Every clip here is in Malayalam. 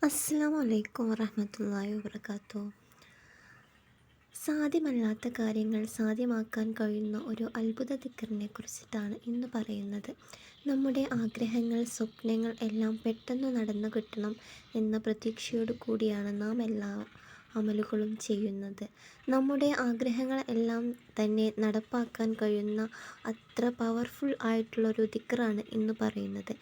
അസ്സലാമു അലൈക്കും വറഹ്മത്തുള്ളാഹി വബറകാതുഹു. സാധ്യമല്ലാത്ത കാര്യങ്ങൾ സാധ്യമാക്കാൻ കഴിയുന്ന ഒരു അത്ഭുത ദിക്റിനെ കുറിച്ചിട്ടാണ് ഇന്ന് പറയുന്നത്. നമ്മുടെ ആഗ്രഹങ്ങൾ, സ്വപ്നങ്ങൾ എല്ലാം പെട്ടെന്ന് നടന്നു കിട്ടണം എന്ന പ്രതീക്ഷയോടു കൂടിയാണ് നാം എല്ലാ അമലുകളും ചെയ്യുന്നത്. നമ്മുടെ ആഗ്രഹങ്ങൾ എല്ലാം തന്നെ നടപ്പാക്കാൻ കഴിയുന്ന അത്ര പവർഫുൾ ആയിട്ടുള്ളൊരു ദിക്റാണ് ഇന്ന് പറയുന്നത്.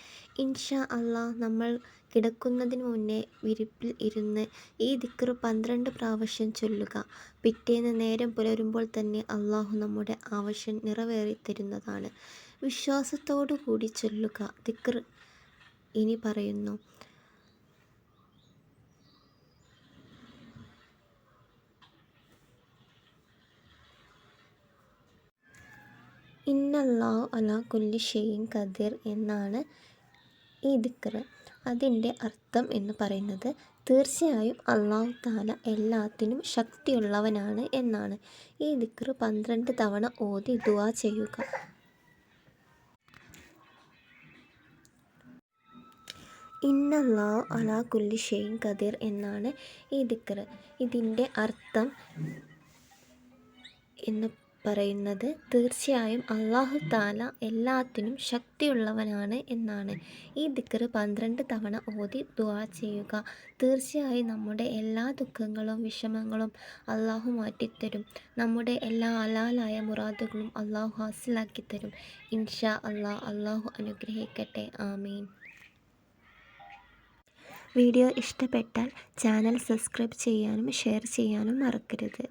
ഇൻഷാ അള്ളാഹ് നമ്മൾ കിടക്കുന്നതിന് മുന്നേ വിരിപ്പിൽ ഇരുന്ന് ഈ ദിക്ർ 12 പ്രാവശ്യം ചൊല്ലുക. പിറ്റേന്ന് നേരം പുലരുമ്പോൾ തന്നെ അള്ളാഹു നമ്മുടെ ആവശ്യം നിറവേറിത്തരുന്നതാണ്. വിശ്വാസത്തോടു കൂടി ചൊല്ലുക. ദിക്ർ ഇനി പറയുന്നു. ഇന്നല്ലാഹു അലാ കുല്ലി ഷൈഇൻ ഖദീർ എന്നാണ് ഈ ദിക്ർ. അതിൻ്റെ അർത്ഥം എന്ന് പറയുന്നത് തീർച്ചയായും അല്ലാഹു തആല എല്ലാത്തിനും ശക്തിയുള്ളവനാണ് എന്നാണ്. ഈ ദിക്ർ 12 തവണ ഓതി ദുആ ചെയ്യുക. ഇന്നല്ലാഹു അലാ കുല്ലി ഷൈഇൻ ഖദീർ എന്നാണ് ഈ ദിക്ർ. ഇതിൻ്റെ അർത്ഥം എന്ന് പറയുന്നത് തീർച്ചയായും അല്ലാഹു തആല എല്ലാത്തിനും ശക്തിയുള്ളവനാണ് എന്നാണ്. ഈ ദിക്ർ 12 തവണ ഓതി ദുആ ചെയ്യുക. തീർച്ചയായും നമ്മുടെ എല്ലാ ദുഃഖങ്ങളും വിഷമങ്ങളും അല്ലാഹു മാറ്റിത്തരും. നമ്മുടെ എല്ലാ ഹലാലായ മുറാദുകളും അല്ലാഹു ഹാസിലാക്കിത്തരും. ഇൻഷാ അല്ലാഹ്. അല്ലാഹു അനുഗ്രഹിക്കട്ടെ. ആമീൻ. വീഡിയോ ഇഷ്ടപ്പെട്ടാൽ ചാനൽ സബ്സ്ക്രൈബ് ചെയ്യാനും ഷെയർ ചെയ്യാനും മറക്കരുത്.